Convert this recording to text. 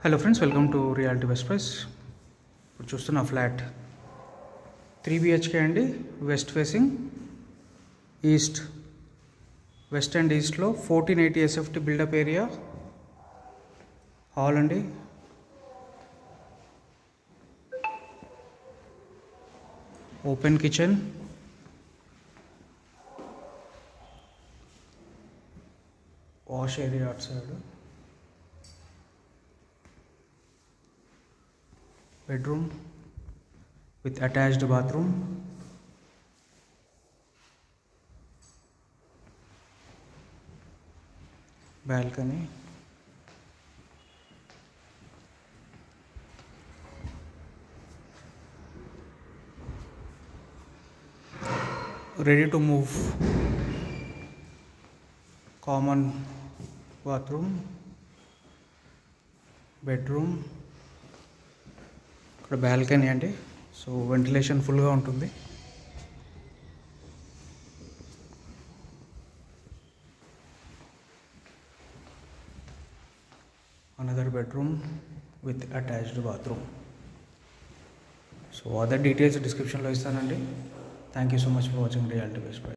Hello friends, welcome to reality best price. ఇప్పుడు చూస్తున్న flat 3 BHK అండి. West facing east, west and ఈస్ట్లో 1480 SFT built up area. Hall అండి, open kitchen, wash area అటు side, bedroom with attached bathroom, balcony, ready to move common bathroom, bedroom, ఇక్కడ balcony అండి. So ventilation ఫుల్గా ఉంటుంది. Another bedroom with attached bathroom. So other details డిస్క్రిప్షన్లో ఇస్తానండి. Thank you so much for watching reality best price.